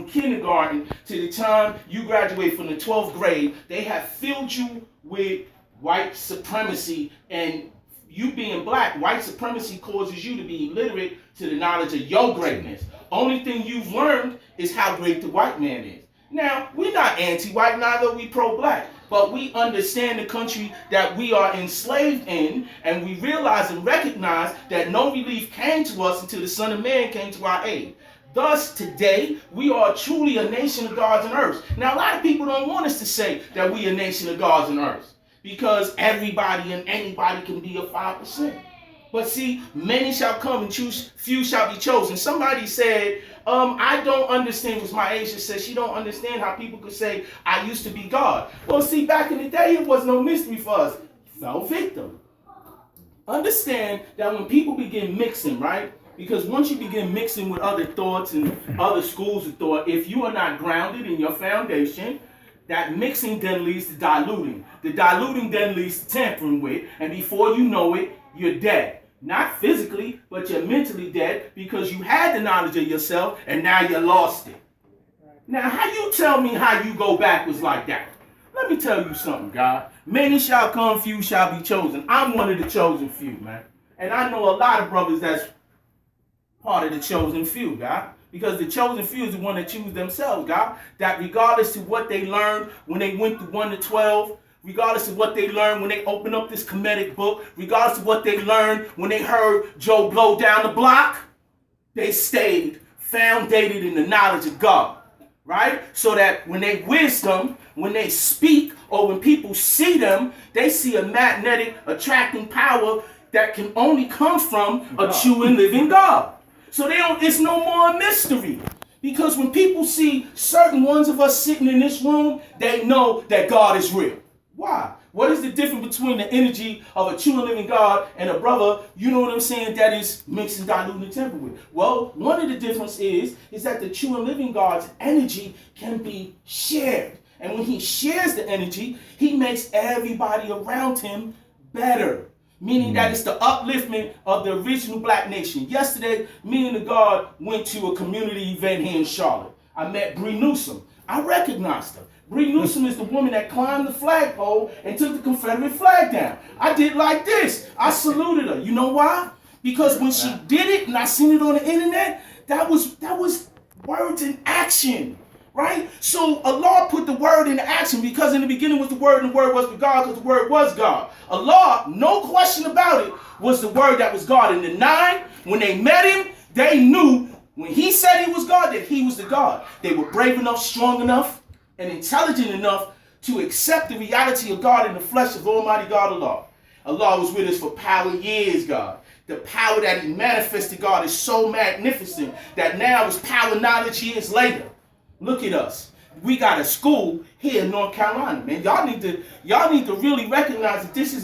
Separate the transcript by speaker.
Speaker 1: from kindergarten to the time you graduate from the 12th grade, they have filled you with white supremacy, and you being black, white supremacy causes you to be illiterate to the knowledge of your greatness. Only thing you've learned is how great the white man is. Now, we're not anti-white, neither are we pro-black, but we understand the country that we are enslaved in, and we realize and recognize that no relief came to us until the Son of Man came to our aid. Thus, today, we are truly a nation of gods and earths. Now, a lot of people don't want us to say that we are a nation of gods and earths, because everybody and anybody can be a 5%. But see, many shall come and choose, few shall be chosen. Somebody said, I don't understand, was my Asia said, she don't understand how people could say, I used to be God. Well, see, back in the day, it was no mystery for us. Fell victim. Understand that when people begin mixing, right? Because once you begin mixing with other thoughts and other schools of thought, if you are not grounded in your foundation, that mixing then leads to diluting. The diluting then leads to tampering with, and before you know it, you're dead. Not physically, but you're mentally dead because you had the knowledge of yourself and now you lost it. Now, how you tell me how you go backwards like that? Let me tell you something, God. Many shall come, few shall be chosen. I'm one of the chosen few, man. And I know a lot of brothers that's part of the chosen few, God. Because the chosen few is the one that choose themselves, God. That regardless of what they learned when they went through 1 to 12, regardless of what they learned when they opened up this Kemetic book, regardless of what they learned when they heard Joe blow down the block, they stayed foundated in the knowledge of God, right? So that when they wisdom, when they speak, or when people see them, they see a magnetic attracting power that can only come from a true and living God. So it's no more a mystery. Because when people see certain ones of us sitting in this room, they know that God is real. Why? What is the difference between the energy of a true and living God and a brother, you know what I'm saying, that is mixed and diluted and tempered with? Well, one of the differences is that the true and living God's energy can be shared. And when he shares the energy, he makes everybody around him better. Meaning that it's the upliftment of the original black nation. Yesterday, me and the God went to a community event here in Charlotte. I met Bree Newsom. I recognized her. Bree Newsom is the woman that climbed the flagpole and took the Confederate flag down. I did like this. I saluted her. You know why? Because when she did it, and I seen it on the internet, that was words in action. Right? So Allah put the word into action because in the beginning was the word and the word was with God because the word was God. Allah, no question about it, was the word that was God. And the 9, when they met him, they knew when he said he was God that he was the God. They were brave enough, strong enough, and intelligent enough to accept the reality of God in the flesh of Almighty God Allah. Allah was with us for power years, God. The power that he manifested, God, is so magnificent that now is power knowledge years later. Look at us. We got a school here in North Carolina, man. Y'all need to really recognize that this is a